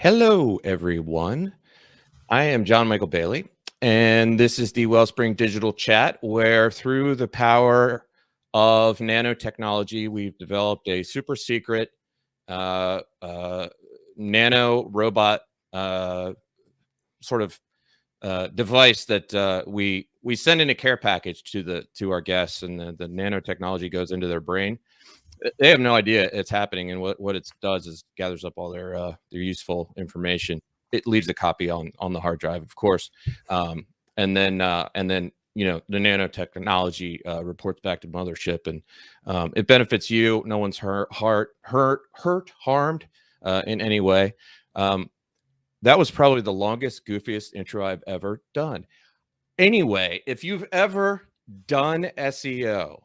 Hello, everyone. I am John Michael Bailey, and this is the Wellspring Digital Chat, where through the power of nanotechnology, we've developed a super secret nano robot sort of device that we send in a care package to our guests, and the nanotechnology goes into their brain. They have no idea it's happening, and what it does is gathers up all their useful information. It leaves a copy on the hard drive, of course, and then the nanotechnology reports back to mothership, and it benefits you. No one's hurt, harmed in any way. That was probably the longest, goofiest intro I've ever done. Anyway, if you've ever done SEO,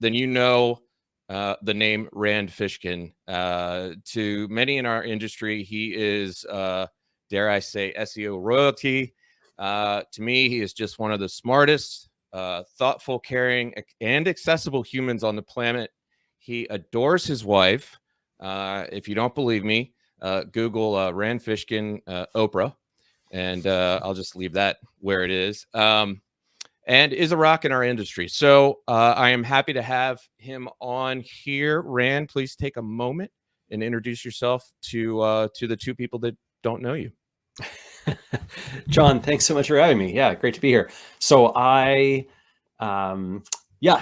then you know the name Rand Fishkin. To many in our industry, he is, dare I say, SEO royalty. To me, he is just one of the smartest, thoughtful, caring, and accessible humans on the planet. He adores his wife. If you don't believe me, Google Rand Fishkin Oprah, and I'll just leave that where it is. And is a rock in our industry. So I am happy to have him on here. Rand, please take a moment and introduce yourself to the two people that don't know you. John, thanks so much for having me. Yeah, great to be here. So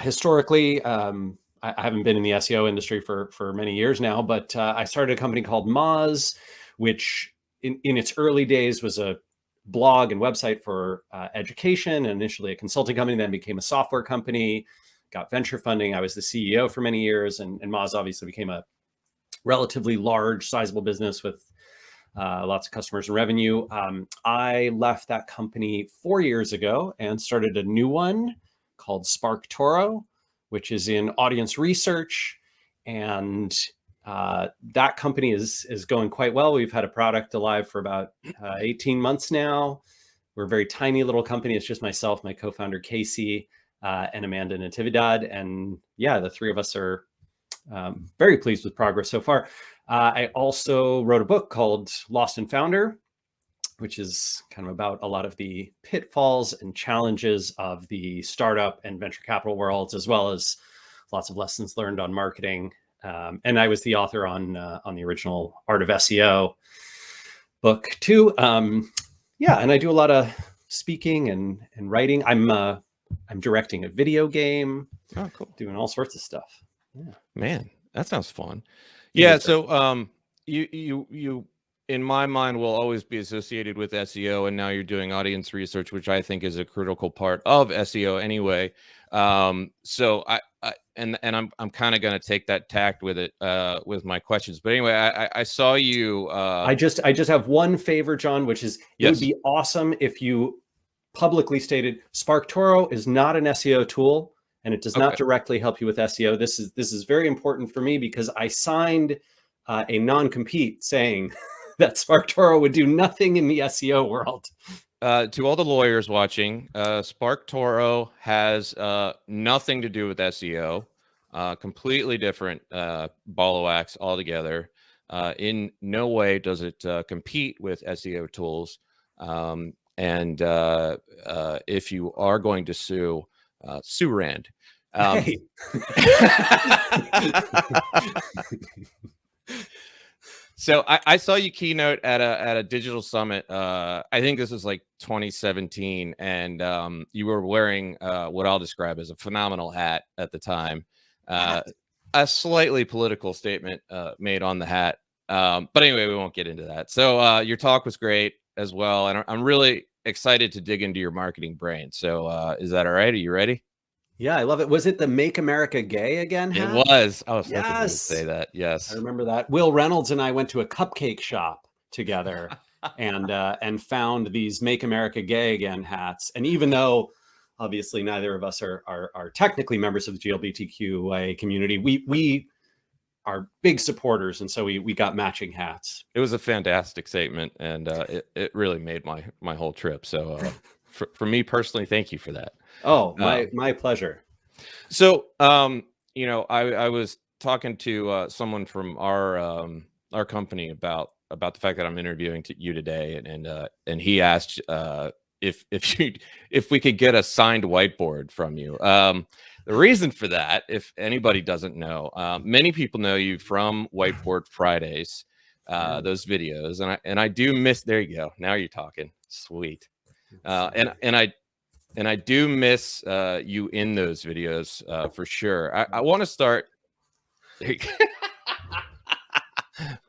historically, I haven't been in the SEO industry for many years now, but I started a company called SEOMoz, which in its early days was a blog and website for education, and initially a consulting company, then became a software company, got venture funding. I was the CEO for many years, and Moz obviously became a relatively large, sizable business with lots of customers and revenue. I left that company 4 years ago and started a new one called SparkToro, which is in audience research, and that company is going quite well. We've had a product alive for about 18 months now. We're a very tiny little company. It's just myself, my co-founder Casey, and Amanda Natividad. And yeah, the three of us are very pleased with progress so far. I also wrote a book called Lost and Founder, which is kind of about a lot of the pitfalls and challenges of the startup and venture capital worlds, as well as lots of lessons learned on marketing. And I was the author on the original Art of SEO book too. And I do a lot of speaking and writing. I'm directing a video game. Oh, cool. Doing all sorts of stuff. Yeah. Man, that sounds fun. Yeah. So you in my mind will always be associated with SEO, and now you're doing audience research, which I think is a critical part of SEO anyway. So I'm kind of going to take that tact with it with my questions. But anyway, I saw you. I just have one favor, John, which is it would be awesome if you publicly stated SparkToro is not an SEO tool, and it does not directly help you with SEO. This is very important for me because I signed a non-compete saying that SparkToro would do nothing in the SEO world. To all the lawyers watching, SparkToro has nothing to do with SEO. Completely different ball of wax altogether. In no way does it compete with SEO tools. And if you are going to sue Rand. Hey. So I saw you keynote at a digital summit. I think this was like 2017, and you were wearing what I'll describe as a phenomenal hat at the time. A slightly political statement made on the hat, but anyway, we won't get into that. So your talk was great as well, and I'm really excited to dig into your marketing brain. So is that all right? Are you ready? Yeah, I love it. Was it the Make America Gay Again hat? It was. I was hoping you would say that. Yes. I remember that. Will Reynolds and I went to a cupcake shop together and found these Make America Gay Again hats. And even though obviously neither of us are technically members of the GLBTQIA community, we are big supporters. And so we got matching hats. It was a fantastic statement, and it really made my whole trip. So for me personally, thank you for that. Oh, my pleasure. So, I was talking to someone from our our company about the fact that I'm interviewing you today, and he asked if we could get a signed whiteboard from you. The reason for that, if anybody doesn't know, many people know you from Whiteboard Fridays, those videos, and I do miss. There you go. Now you're talking. Sweet. And I do miss you in those videos for sure. I want to start.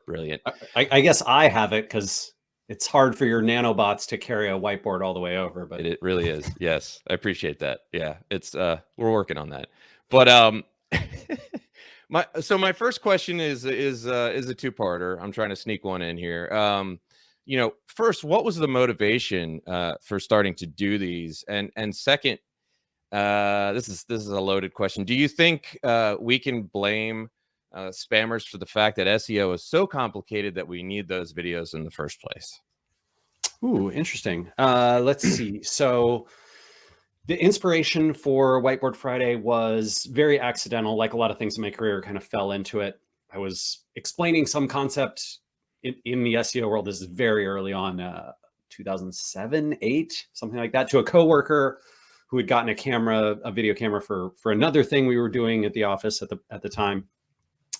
Brilliant. I guess I have it because it's hard for your nanobots to carry a whiteboard all the way over, but it really is. Yes, I appreciate that. Yeah, it's we're working on that. But my first question is a two-parter. I'm trying to sneak one in here. First, what was the motivation for starting to do these? And second, this is a loaded question. Do you think we can blame spammers for the fact that SEO is so complicated that we need those videos in the first place? Ooh, interesting. Let's see. So the inspiration for Whiteboard Friday was very accidental. Like a lot of things in my career, kind of fell into it. I was explaining some concept in the SEO world. This is very early on, 2007, 8, something like that, to a coworker who had gotten a video camera for another thing we were doing at the office at the time.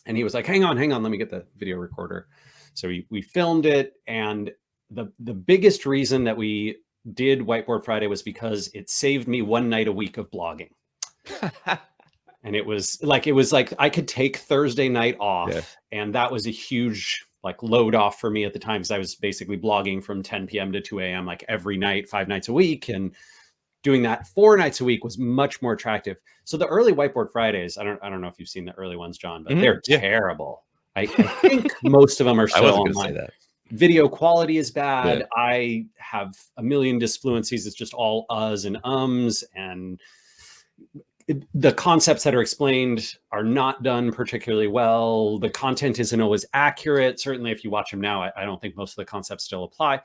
And he was like, hang on, let me get the video recorder. So we filmed it. And the biggest reason that we did Whiteboard Friday was because it saved me one night a week of blogging. And it was like I could take Thursday night off. Yeah. And that was a huge load off for me at the time, because I was basically blogging from 10 p.m. to 2 a.m. every night, 5 nights a week. And doing that 4 nights a week was much more attractive. So the early Whiteboard Fridays, I don't know if you've seen the early ones, John, but they're terrible. I think most of them are still online. Video quality is bad. Yeah. I have a million disfluencies. It's just all uhs and ums, and the concepts that are explained are not done particularly well. The content isn't always accurate. Certainly if you watch them now, I don't think most of the concepts still apply,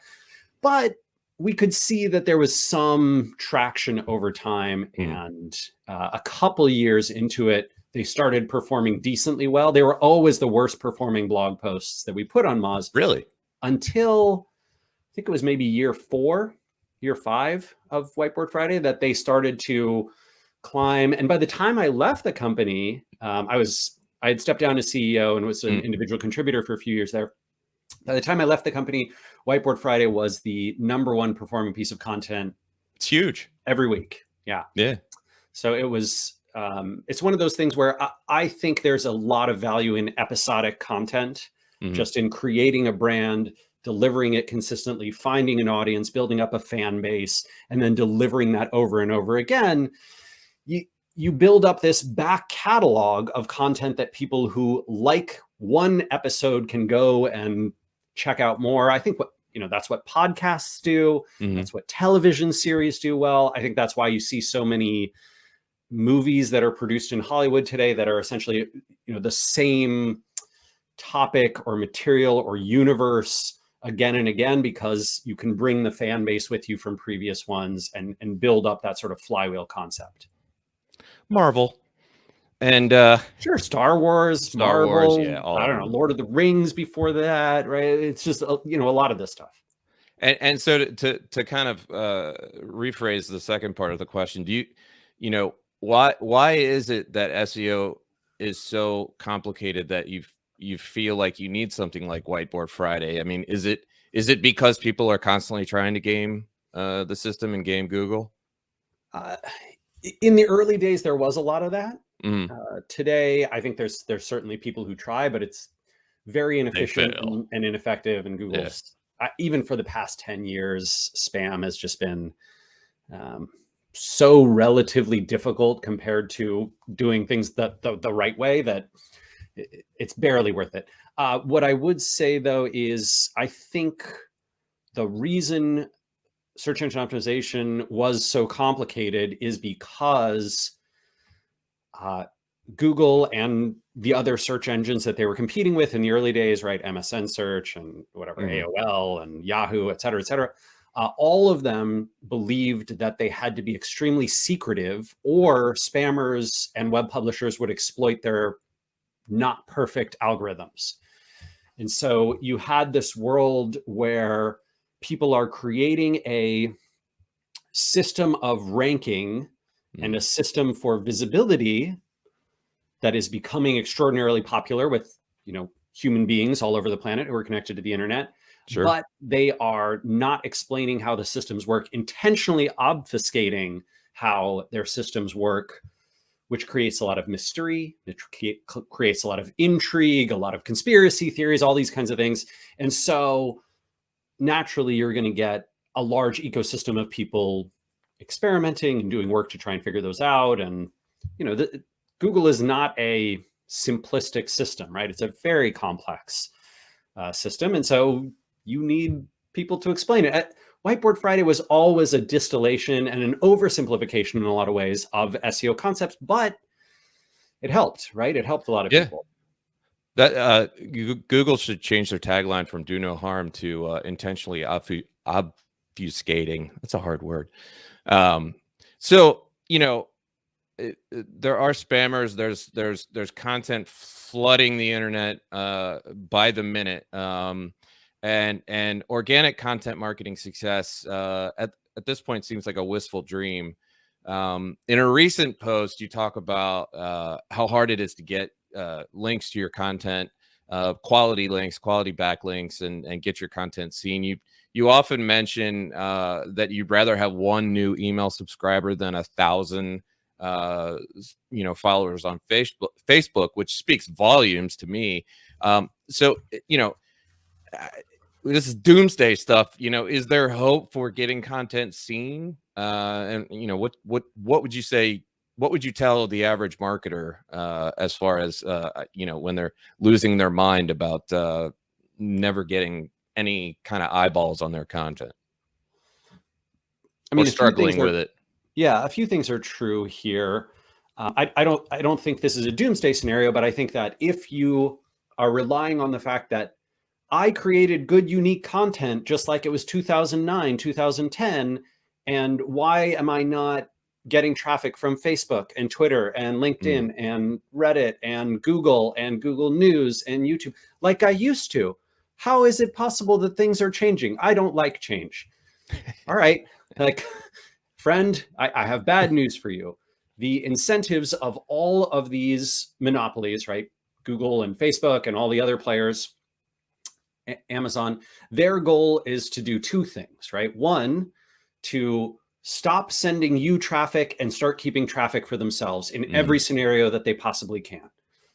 but we could see that there was some traction over time. And a couple years into it, they started performing decently well. They were always the worst performing blog posts that we put on Moz. Really? Until I think it was maybe year 5 of Whiteboard Friday that they started to climb. And by the time I left the company, I had stepped down as CEO and was an individual contributor for a few years there. By the time I left the company, Whiteboard Friday was the #1 performing piece of content. It's huge. Every week. Yeah. Yeah. So it was, it's one of those things where I think there's a lot of value in episodic content, just in creating a brand, delivering it consistently, finding an audience, building up a fan base, and then delivering that over and over again. You build up this back catalog of content that people who like one episode can go and check out more. I think that's what podcasts do. That's what television series do well. I think that's why you see so many movies that are produced in Hollywood today that are essentially, the same topic or material or universe again and again, because you can bring the fan base with you from previous ones and build up that sort of flywheel concept. Marvel. And sure, Star Wars, Marvel, yeah, I don't know, Lord of the Rings before that, right? It's just a lot of this stuff. And so to kind of rephrase the second part of the question, do why is it that SEO is so complicated that you feel like you need something like Whiteboard Friday? I mean, is it because people are constantly trying to game the system and game Google? In the early days, there was a lot of that. Today, I think there's certainly people who try, but it's very inefficient and ineffective. And Google's, even for the past 10 years, spam has just been so relatively difficult compared to doing things the right way that it's barely worth it. What I would say, though, is I think the reason search engine optimization was so complicated is because Google and the other search engines that they were competing with in the early days, right? MSN search and whatever, AOL and Yahoo, et cetera, all of them believed that they had to be extremely secretive, or spammers and web publishers would exploit their not perfect algorithms. And so you had this world where people are creating a system of ranking and a system for visibility that is becoming extraordinarily popular with, human beings all over the planet who are connected to the internet. Sure. But they are not explaining how the systems work, intentionally obfuscating how their systems work, which creates a lot of mystery. It creates a lot of intrigue, a lot of conspiracy theories, all these kinds of things. And so naturally, you're going to get a large ecosystem of people experimenting and doing work to try and figure those out. And, Google is not a simplistic system, right? It's a very complex system. And so you need people to explain it. Whiteboard Friday was always a distillation and an oversimplification in a lot of ways of SEO concepts, but it helped, right? It helped a lot of people. That Google should change their tagline from "do no harm" to intentionally obfuscating. That's a hard word. So there are spammers. There's content flooding the internet by the minute, and organic content marketing success at this point seems like a wistful dream. In a recent post, you talk about how hard it is to get links to your content, quality links, quality backlinks, and get your content seen. You often mention that you'd rather have one new email subscriber than 1,000 followers on Facebook, which speaks volumes to me. So this is doomsday stuff. Is there hope for getting content seen? And what would you say? What would you tell the average marketer as far as when they're losing their mind about never getting any kind of eyeballs on their content? I mean, or struggling with it. Yeah, a few things are true here. I don't think this is a doomsday scenario, but I think that if you are relying on the fact that I created good, unique content just like it was 2009, 2010, and why am I not getting traffic from Facebook and Twitter and LinkedIn and Reddit and Google News and YouTube like I used to? How is it possible that things are changing? I don't like change. All right, friend, I have bad news for you. The incentives of all of these monopolies, right? Google and Facebook and all the other players, Amazon, their goal is to do two things, right? One, to stop sending you traffic and start keeping traffic for themselves in every scenario that they possibly can.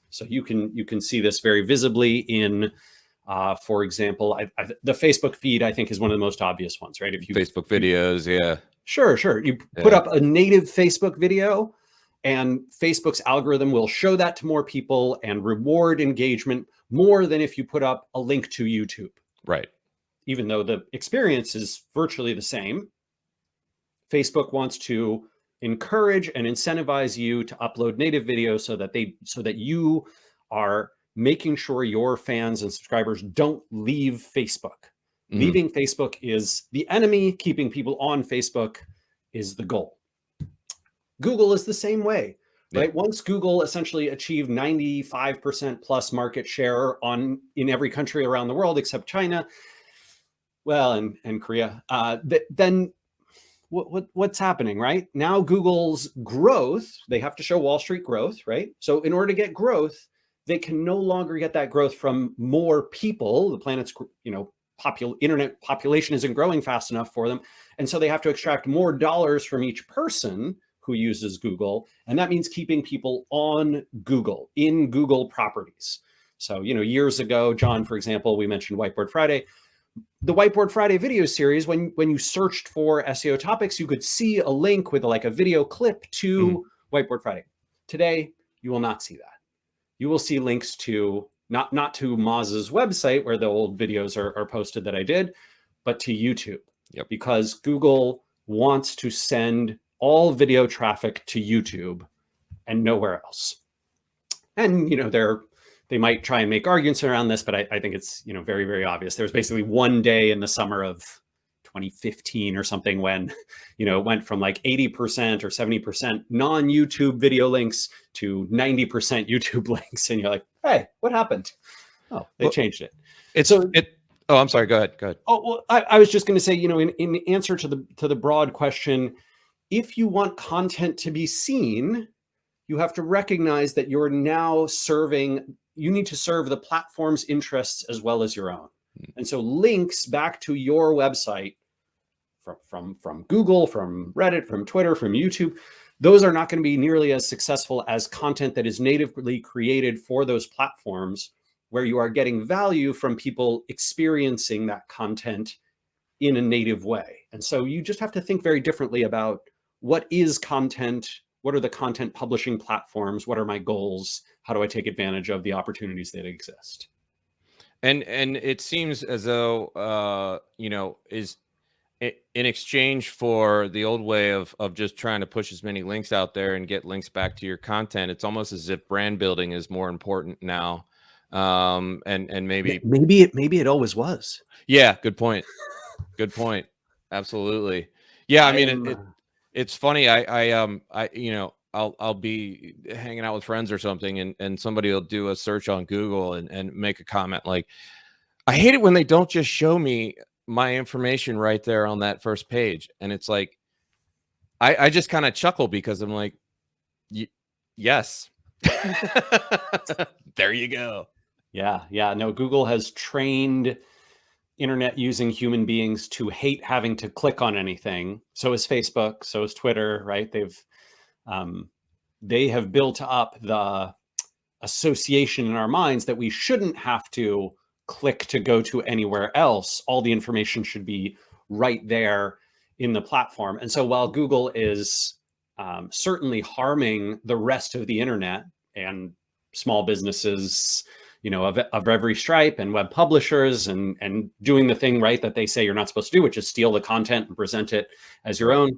So you can see this very visibly in, for example, the Facebook feed, I think, is one of the most obvious ones, right? If you Facebook videos, yeah. Sure. You put up a native Facebook video and Facebook's algorithm will show that to more people and reward engagement more than if you put up a link to YouTube. Right. Even though the experience is virtually the same, Facebook wants to encourage and incentivize you to upload native videos so that you are making sure your fans and subscribers don't leave Facebook. Leaving Facebook is the enemy. Keeping people on Facebook is the goal. Google is the same way, right? Once Google essentially achieved 95% plus market share in every country around the world except China, and Korea, then what's happening, right? Now Google's growth, they have to show Wall Street growth, right? So in order to get growth, they can no longer get that growth from more people. The planet's, internet population isn't growing fast enough for them. And so they have to extract more dollars from each person who uses Google. And that means keeping people on Google, in Google properties. So, years ago, John, for example, we mentioned Whiteboard Friday. The Whiteboard Friday video series, when you searched for SEO topics, you could see a link with a video clip to Whiteboard Friday. Today, you will not see that. You will see links to not to Moz's website where the old videos are posted that I did, but to YouTube. Because Google wants to send all video traffic to YouTube and nowhere else. And, they might try and make arguments around this, but I think it's, very, very obvious. There was basically one day in the summer of 2015 or something when, it went from 80% or 70% non-YouTube video links to 90% YouTube links. And you're like, hey, what happened? Oh, they changed it. Oh, I'm sorry. Go ahead. Oh, well, I was just going to say, in answer to the broad question, if you want content to be seen, you have to recognize that you're now you need to serve the platform's interests as well as your own. And so links back to your website from Google, from Reddit, from Twitter, from YouTube, those are not going to be nearly as successful as content that is natively created for those platforms, where you are getting value from people experiencing that content in a native way. And so you just have to think very differently about what is content, what are the content publishing platforms, what are my goals, how do I take advantage of the opportunities that exist? And it seems as though, in exchange for the old way of just trying to push as many links out there and get links back to your content, it's almost as if brand building is more important now. And maybe it always was. Yeah, good point. Absolutely. Yeah, I mean, it's funny. I'll be hanging out with friends or something, and somebody will do a search on Google and make a comment like, I hate it when they don't just show me my information right there on that first page. And it's like, I just kind of chuckle, because I'm like, yes, there you go. Yeah. No, Google has trained internet using human beings to hate having to click on anything. So is Facebook, so is Twitter, right? They have built up the association in our minds that we shouldn't have to click to go to anywhere else. All the information should be right there in the platform. And so while Google is certainly harming the rest of the internet and small businesses, of every stripe, and web publishers, and doing the thing right that they say you're not supposed to do, which is steal the content and present it as your own,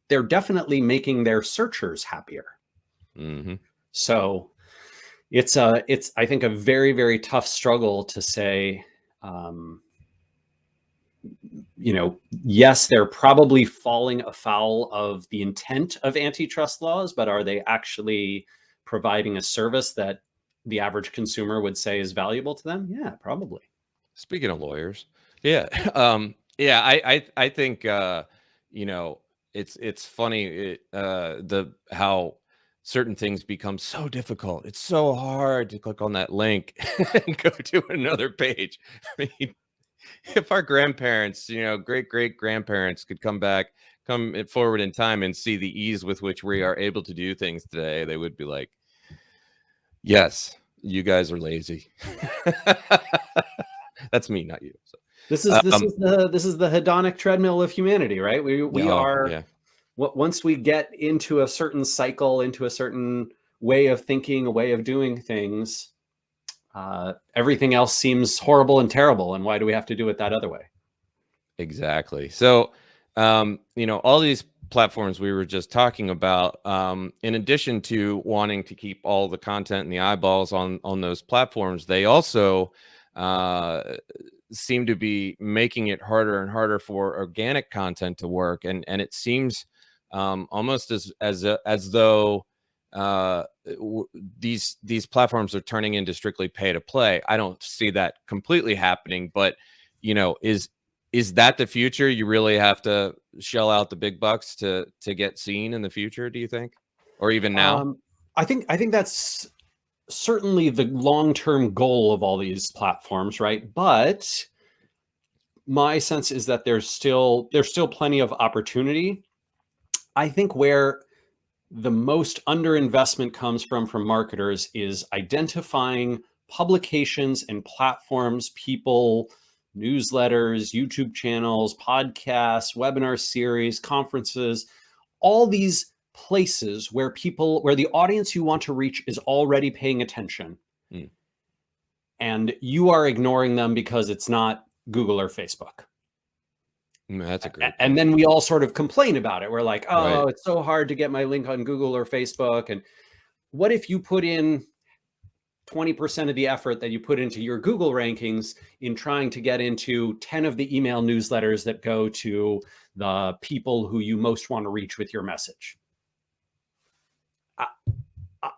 they're definitely making their searchers happier. Mm-hmm. So it's I think a very, very tough struggle to say, yes, they're probably falling afoul of the intent of antitrust laws, but are they actually providing a service that the average consumer would say is valuable to them? Yeah, probably. Speaking of lawyers, yeah, I think it's funny how certain things become so difficult. It's so hard to click on that link and go to another page. I mean, if our grandparents, great grandparents, could come forward in time and see the ease with which we are able to do things today, they would be like, yes, you guys are lazy. That's me, not you. So, this is the hedonic treadmill of humanity, right? We are. Yeah. Once we get into a certain cycle, into a certain way of thinking, a way of doing things, everything else seems horrible and terrible. And why do we have to do it that other way? Exactly. So, all these platforms we were just talking about, in addition to wanting to keep all the content and the eyeballs on those platforms, they also seem to be making it harder and harder for organic content to work. And it seems almost as though these platforms are turning into strictly pay to play. I don't see that completely happening, but is that the future? You really have to shell out the big bucks to get seen in the future, do you think? Or even now? I think that's certainly the long-term goal of all these platforms, right? But my sense is that there's still plenty of opportunity. I think where the most underinvestment comes from marketers is identifying publications and platforms, people, newsletters, YouTube channels, podcasts, webinar series, conferences, all these places where the audience you want to reach is already paying attention. And you are ignoring them because it's not Google or Facebook. That's a great point. And then we all sort of complain about it. We're like, oh, It's so hard to get my link on Google or Facebook. And what if you put in 20% of the effort that you put into your Google rankings in trying to get into 10 of the email newsletters that go to the people who you most want to reach with your message?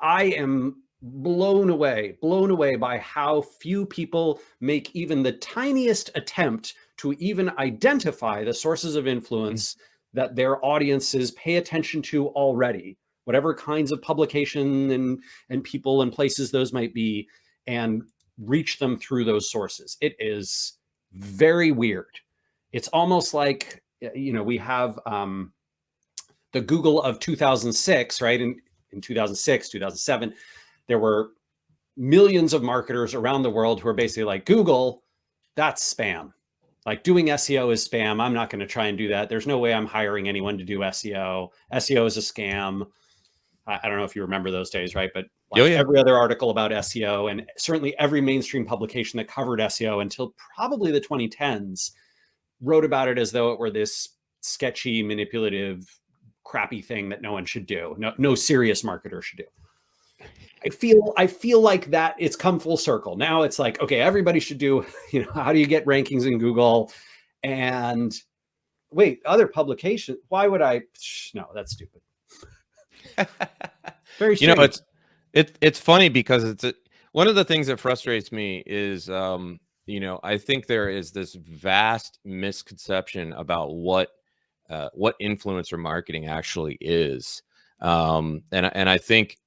I am blown away by how few people make even the tiniest attempt to even identify the sources of influence that their audiences pay attention to already, whatever kinds of publication and people and places those might be, and reach them through those sources. It is very weird. It's almost like, we have the Google of 2006, right? In 2006, 2007, there were millions of marketers around the world who are basically like, Google, that's spam. Like, doing SEO is spam. I'm not going to try and do that. There's no way I'm hiring anyone to do SEO. SEO is a scam. I don't know if you remember those days, right? But like every other article about SEO, and certainly every mainstream publication that covered SEO until probably the 2010s, wrote about it as though it were this sketchy, manipulative, crappy thing that no one should do. No serious marketer should do. I feel like that it's come full circle. Now it's like, okay, everybody should do, how do you get rankings in Google? And wait, other publication, why would I? No, that's stupid. Very strange. It's funny because one of the things that frustrates me is, I think there is this vast misconception about what influencer marketing actually is. And I think,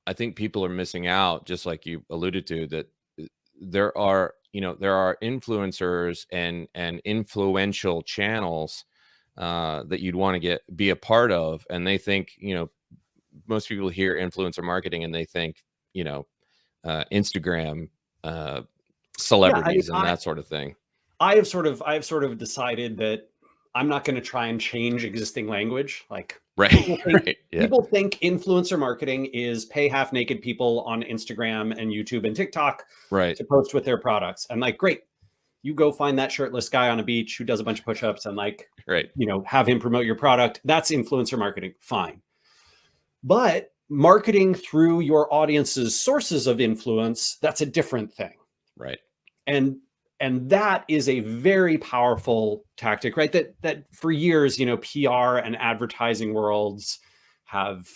I think people are missing out, just like you alluded to, that there are influencers and influential channels that you'd want to be a part of. And they think, most people hear influencer marketing and they think, Instagram celebrities and that sort of thing. I have sort of decided that I'm not going to try and change existing language. Like, people think influencer marketing is pay half naked people on Instagram and YouTube and TikTok to post with their products. And like, great, you go find that shirtless guy on a beach who does a bunch of push-ups and have him promote your product. That's influencer marketing. Fine. But marketing through your audience's sources of influence, that's a different thing. Right. And that is a very powerful tactic, right? That for years, PR and advertising worlds have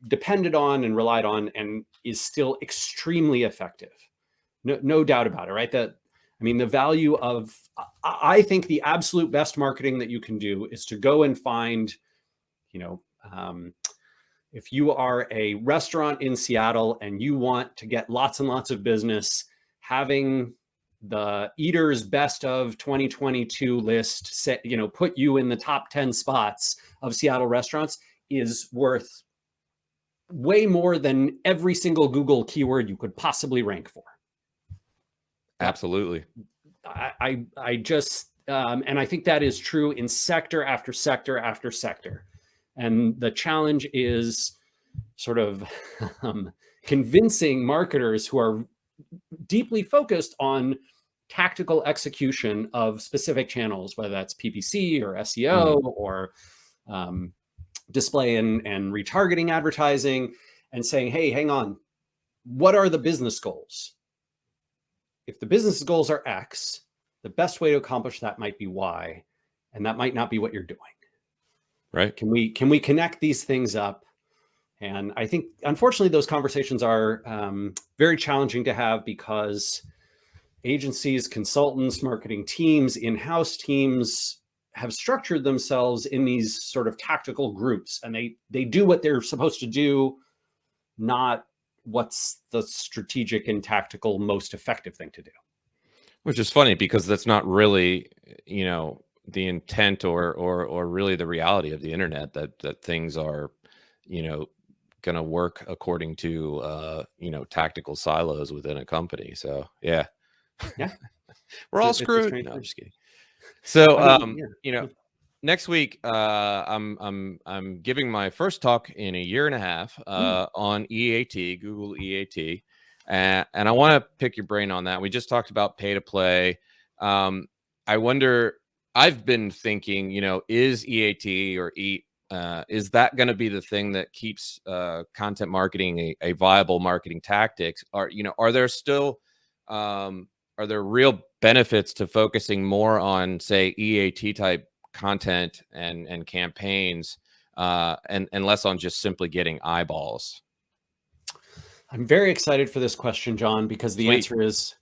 depended on and relied on, and is still extremely effective. No doubt about it, right? The value of, I think the absolute best marketing that you can do is to go and find, if you are a restaurant in Seattle and you want to get lots and lots of business, having the Eater's Best of 2022 list set, put you in the top 10 spots of Seattle restaurants is worth way more than every single Google keyword you could possibly rank for. Absolutely. I just, and I think that is true in sector after sector after sector. And the challenge is sort of convincing marketers who are deeply focused on tactical execution of specific channels, whether that's PPC or SEO or display and retargeting advertising, and saying, hey, hang on, what are the business goals? If the business goals are X, the best way to accomplish that might be Y, and that might not be what you're doing. Right. Can we connect these things up? And I think, unfortunately, those conversations are very challenging to have, because agencies, consultants, marketing teams, in-house teams have structured themselves in these sort of tactical groups, and they do what they're supposed to do, not what's the strategic and tactical most effective thing to do. Which is funny, because that's not really, the intent or really the reality of the internet, that things are, going to work according to, tactical silos within a company. So, yeah. We're all screwed. No, I'm just kidding. So, next week, I'm giving my first talk in a year and a half on EAT, Google EAT, and I want to pick your brain on that. We just talked about pay to play. I wonder. I've been thinking, is EAT or EAT, is that going to be the thing that keeps content marketing a viable marketing tactics? Are there still are there real benefits to focusing more on, say, EAT type content and campaigns, and less on just simply getting eyeballs? I'm very excited for this question, John, because the Sweet. answer is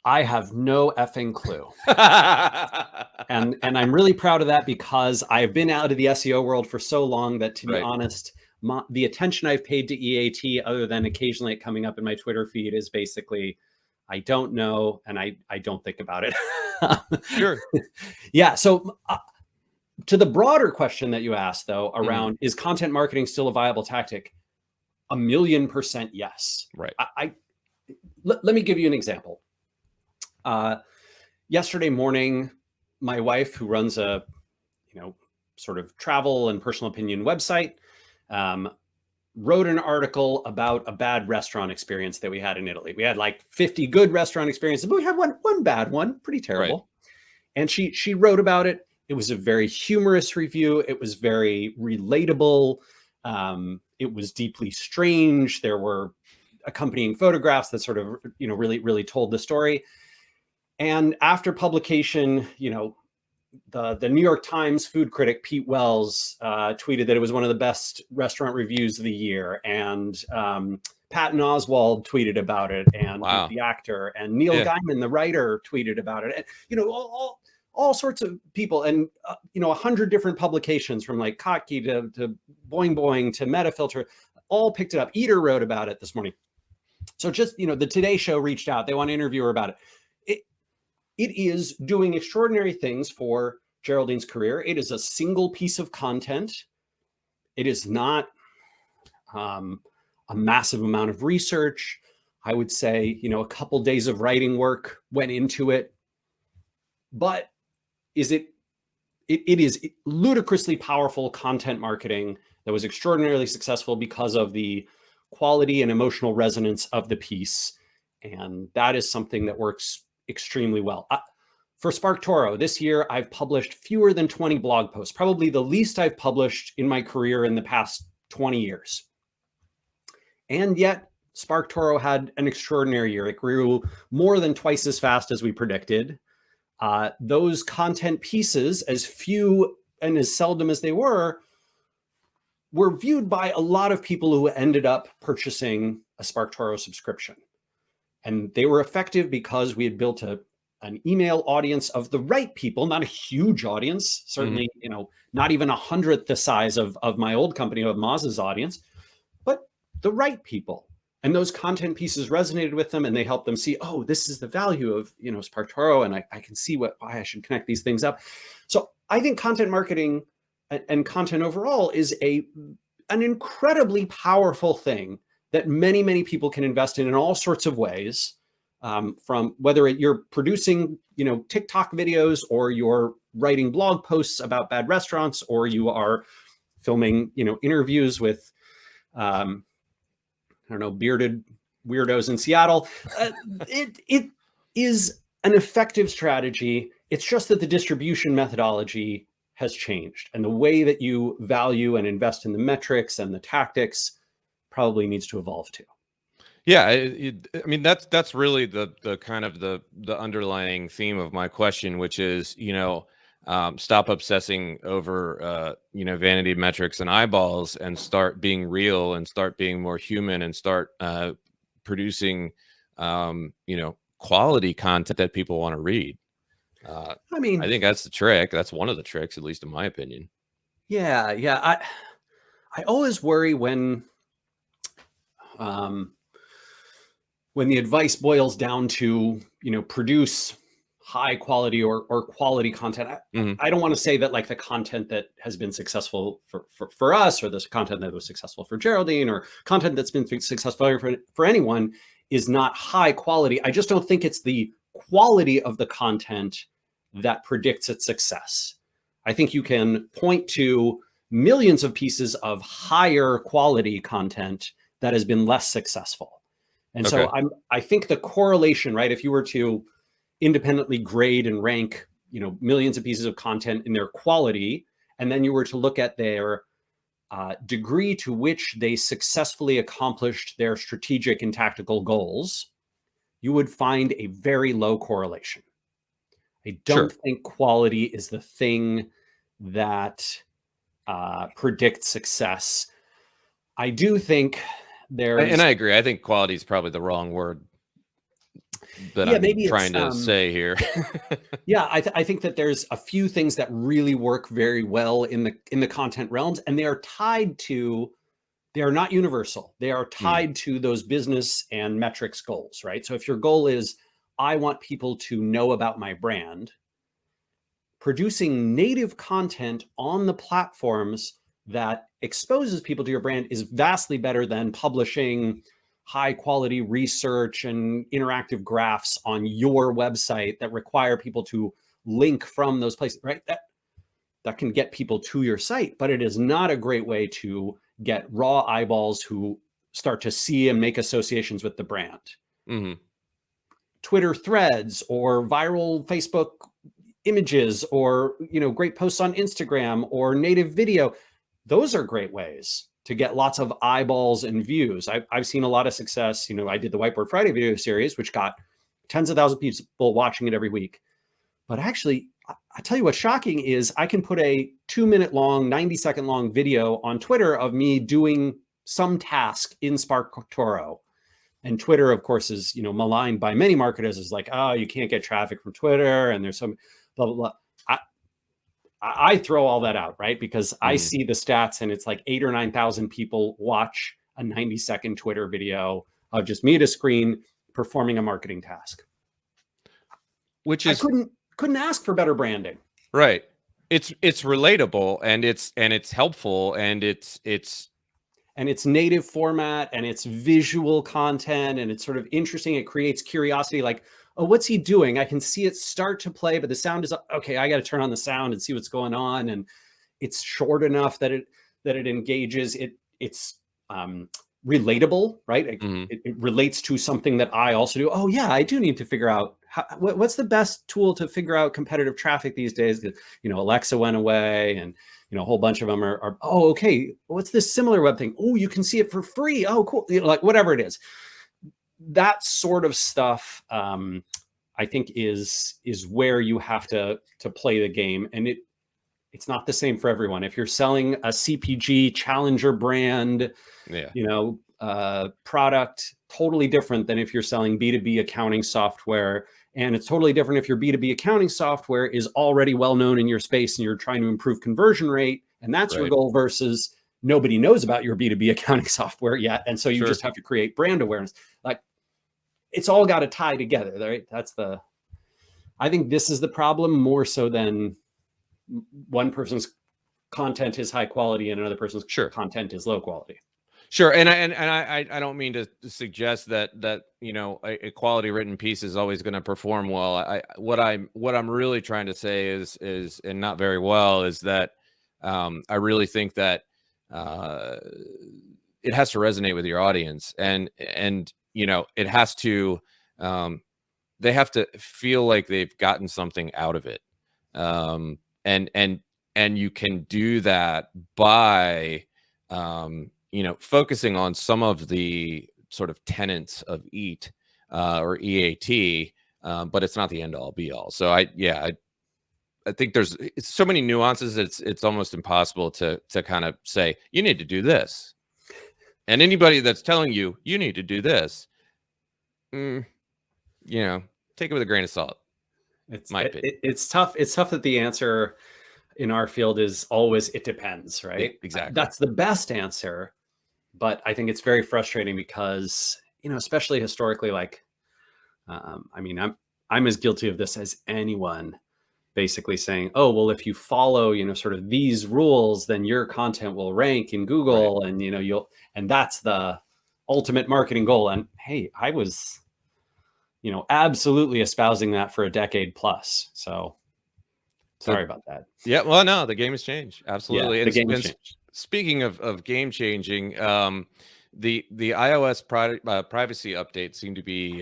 I have no effing clue. And I'm really proud of that because I've been out of the SEO world for so long that, to be Right. honest, the attention I've paid to EAT, other than occasionally it coming up in my Twitter feed, is basically, I don't know, and I don't think about it. Sure. Yeah. So to the broader question that you asked, though, around is content marketing still a viable tactic? 1,000,000% yes. Right. Let me give you an example. Yesterday morning, my wife, who runs a sort of travel and personal opinion website, wrote an article about a bad restaurant experience that we had in Italy. We had like 50 good restaurant experiences, but we had one bad one, pretty terrible. Right. And she wrote about it. It was a very humorous review. It was very relatable. It was deeply strange. There were accompanying photographs that sort of, really told the story. And after publication, the New York Times food critic, Pete Wells, tweeted that it was one of the best restaurant reviews of the year. And Patton Oswalt tweeted about it, and the actor, and Neil Gaiman, the writer, tweeted about it. And, all sorts of people, and 100 different publications, from like Kottke to Boing Boing to Metafilter, all picked it up. Eater wrote about it this morning. So just, the Today Show reached out. They want to interview her about it. It is doing extraordinary things for Geraldine's career. It is a single piece of content. It is not a massive amount of research. I would say, a couple days of writing work went into it. But it is ludicrously powerful content marketing that was extraordinarily successful because of the quality and emotional resonance of the piece. And that is something that works extremely well. For SparkToro, this year, I've published fewer than 20 blog posts, probably the least I've published in my career in the past 20 years. And yet, SparkToro had an extraordinary year. It grew more than twice as fast as we predicted. Those content pieces, as few and as seldom as they were viewed by a lot of people who ended up purchasing a SparkToro subscription. And they were effective because we had built an email audience of the right people, not a huge audience, certainly, not even 100th the size of my old company, of Moz's audience, but the right people. And those content pieces resonated with them, and they helped them see, oh, this is the value of, SparkToro, and I can see why I should connect these things up. So I think content marketing and content overall is an incredibly powerful thing that many, many people can invest in all sorts of ways, from whether you're producing, TikTok videos, or you're writing blog posts about bad restaurants, or you are filming, interviews with, bearded weirdos in Seattle. It is an effective strategy. It's just that the distribution methodology has changed, and the way that you value and invest in the metrics and the tactics probably needs to evolve too. Yeah, I mean, that's really the kind of the underlying theme of my question, which is, stop obsessing over vanity metrics and eyeballs, and start being real, and start being more human, and start producing quality content that people want to read. I think that's the trick. That's one of the tricks, at least in my opinion. Yeah. I always worry when the advice boils down to, produce high quality or quality content. I don't want to say that like the content that has been successful for us, or this content that was successful for Geraldine, or content that's been successful for anyone, is not high quality. I just don't think it's the quality of the content that predicts its success. I think you can point to millions of pieces of higher quality content that has been less successful. And so I think the correlation, right? If you were to independently grade and rank, millions of pieces of content in their quality, and then you were to look at their degree to which they successfully accomplished their strategic and tactical goals, you would find a very low correlation. I don't think quality is the thing that predicts success. I do think there's, and I agree. I think quality is probably the wrong word that yeah, I'm maybe trying to say here. yeah, I think that there's a few things that really work very well in the content realms, and they are tied to, they are not universal. They are tied to those business and metrics goals, right? So if your goal is, I want people to know about my brand, producing native content on the platforms that exposes people to your brand is vastly better than publishing high quality research and interactive graphs on your website that require people to link from those places, right? That can get people to your site, but it is not a great way to get raw eyeballs who start to see and make associations with the brand. Twitter threads or viral Facebook images, or great posts on Instagram or native video, those are great ways to get lots of eyeballs and views. I've seen a lot of success. I did the Whiteboard Friday video series, which got tens of thousands of people watching it every week. But actually, I tell you what's shocking is I can put a 2-minute long, 90-second long video on Twitter of me doing some task in SparkToro. And Twitter, of course, is maligned by many marketers as like, oh, you can't get traffic from Twitter, and there's some blah blah blah. I throw all that out, right? Because I see the stats, and it's like 8,000 or 9,000 people watch a 90-second Twitter video of just me at a screen performing a marketing task. Which is, I couldn't ask for better branding. Right. It's relatable, and it's helpful, and it's native format, and it's visual content, and it's sort of interesting. It creates curiosity, like, oh, what's he doing? I can see it start to play, but the sound is okay. I got to turn on the sound and see what's going on. And it's short enough that it engages. It's relatable, right? It relates to something that I also do. Oh yeah, I do need to figure out what's the best tool to figure out competitive traffic these days. Alexa went away, and a whole bunch of them are oh, okay, what's this similar web thing? Oh, you can see it for free. Oh, cool. Like whatever it is. That sort of stuff, I think is where you have to play the game. And it's not the same for everyone. If you're selling a CPG challenger brand, product, totally different than if you're selling B2B accounting software. And it's totally different if your B2B accounting software is already well known in your space and you're trying to improve conversion rate, and that's your goal, versus nobody knows about your B2B accounting software yet. And so you just have to create brand awareness. Like, it's all got to tie together, right? I think this is the problem, more so than one person's content is high quality and another person's content is low quality. Sure. And I don't mean to suggest that a quality written piece is always going to perform well. What I'm really trying to say is and not very well, is that I really think that it has to resonate with your audience, and it has to they have to feel like they've gotten something out of it. And you can do that by focusing on some of the sort of tenets of EAT or EAT, but it's not the end all be all. So I think it's so many nuances. It's almost impossible to kind of say, you need to do this. And anybody that's telling you need to do this, take it with a grain of salt. It's tough. It's tough that the answer in our field is always, it depends, right? Exactly. That's the best answer. But I think it's very frustrating because, especially historically, like, I'm as guilty of this as anyone, basically saying, oh, well, if you follow, sort of these rules, then your content will rank in Google, and, and that's the ultimate marketing goal. And hey, I was, absolutely espousing that for a decade plus. So sorry about that. Yeah. Well, no, the game has changed. Absolutely. Yeah, the game has changed. Speaking of game changing, the iOS privacy updates seem to be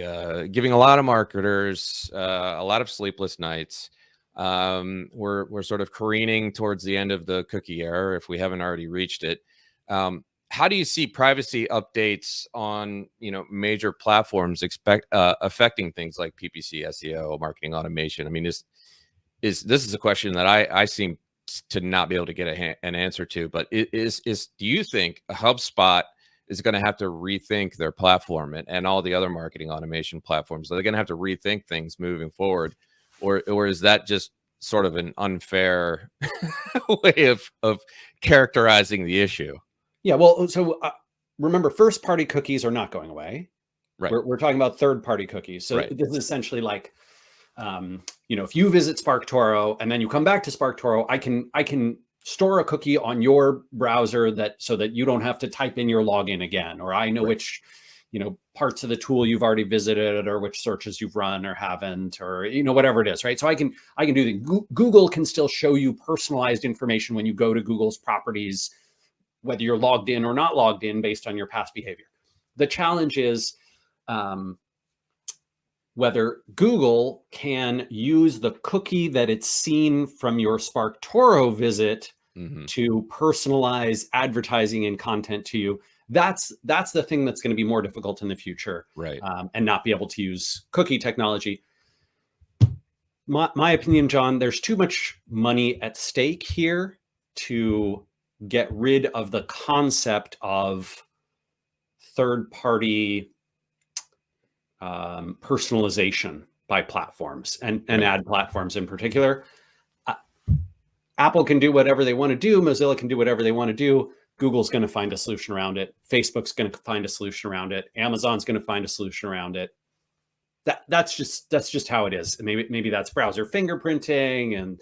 giving a lot of marketers a lot of sleepless nights. We're sort of careening towards the end of the cookie era, if we haven't already reached it. How do you see privacy updates on major platforms affecting things like PPC, SEO, marketing automation? I mean, this is a question that I seem to not be able to get an answer to, but do you think HubSpot is going to have to rethink their platform, and all the other marketing automation platforms. So they're going to have to rethink things moving forward, or is that just sort of an unfair way of characterizing the issue? Yeah, well, so remember, first-party cookies are not going away. Right. We're talking about third-party cookies. So Right. this is essentially like, if you visit SparkToro and then you come back to SparkToro, I can store a cookie on your browser so that you don't have to type in your login again, or I know which, parts of the tool you've already visited, or which searches you've run or haven't, or, whatever it is, right? So I can do the Google can still show you personalized information when you go to Google's properties, whether you're logged in or not logged in, based on your past behavior. The challenge is whether Google can use the cookie that it's seen from your SparkToro visit to personalize advertising and content to you. That's the thing that's going to be more difficult in the future, right? And not be able to use cookie technology. My opinion, John, there's too much money at stake here to get rid of the concept of third-party personalization by platforms and ad platforms in particular. Apple can do whatever they want to do. Mozilla can do whatever they want to do. Google's going to find a solution around it. Facebook's going to find a solution around it. Amazon's going to find a solution around it. That's just how it is. Maybe that's browser fingerprinting and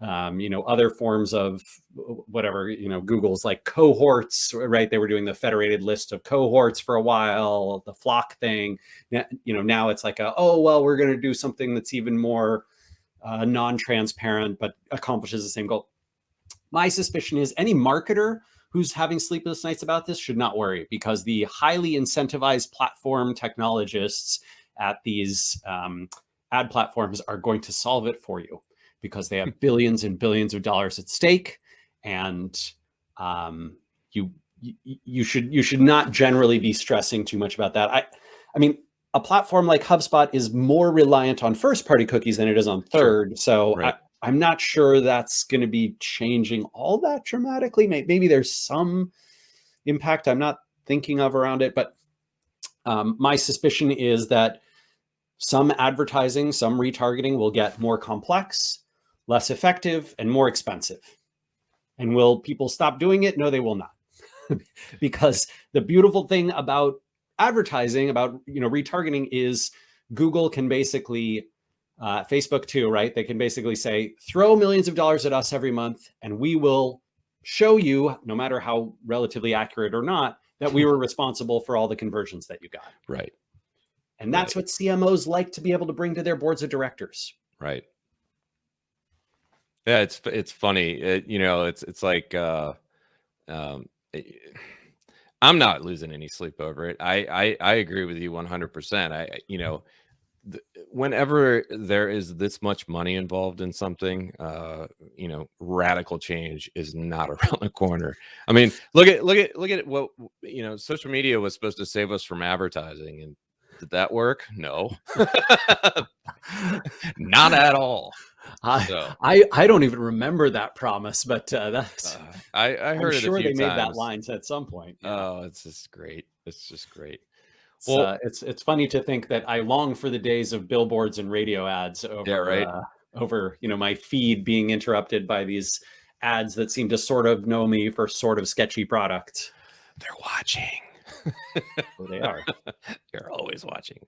other forms of whatever, Google's like cohorts, right? They were doing the federated list of cohorts for a while, the flock thing. Now it's like we're going to do something that's even more non-transparent, but accomplishes the same goal. My suspicion is any marketer who's having sleepless nights about this should not worry, because the highly incentivized platform technologists at these ad platforms are going to solve it for you, because they have billions and billions of dollars at stake. And you should not generally be stressing too much about that. I mean, a platform like HubSpot is more reliant on first-party cookies than it is on third. Sure. So right. I'm not sure that's going to be changing all that dramatically. Maybe there's some impact I'm not thinking of around it, but my suspicion is that some advertising, some retargeting will get more complex, less effective, and more expensive. And will people stop doing it? No, they will not. Because the beautiful thing about advertising, about retargeting, is Google can basically, Facebook too, right? They can basically say, throw millions of dollars at us every month, and we will show you, no matter how relatively accurate or not, that we were responsible for all the conversions that you got. Right. And that's what CMOs like to be able to bring to their boards of directors. Right. Yeah, it's funny. It's like I'm not losing any sleep over it. I agree with you 100%. Whenever there is this much money involved in something, radical change is not around the corner. I mean, look at what social media was supposed to save us from advertising, and did that work? No, not at all. I don't even remember that promise, but that's I heard I'm sure it a few they made times. that line at some point. Yeah. Oh, it's just great. It's just great. Well, it's funny to think that I long for the days of billboards and radio ads over my feed being interrupted by these ads that seem to sort of know me for sort of sketchy products. They're watching. Well, they are. They're always watching.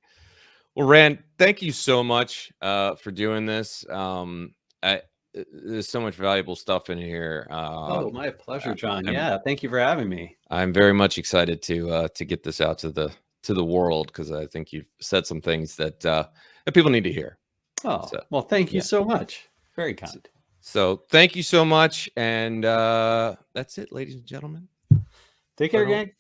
Well, Rand, thank you so much for doing this. There's so much valuable stuff in here. My pleasure, John. Thank you for having me. I'm very much excited to get this out to the world, because I think you've said some things that people need to hear. Well, thank you so much. Very kind. So thank you so much, and that's it, ladies and gentlemen. Take care, gang.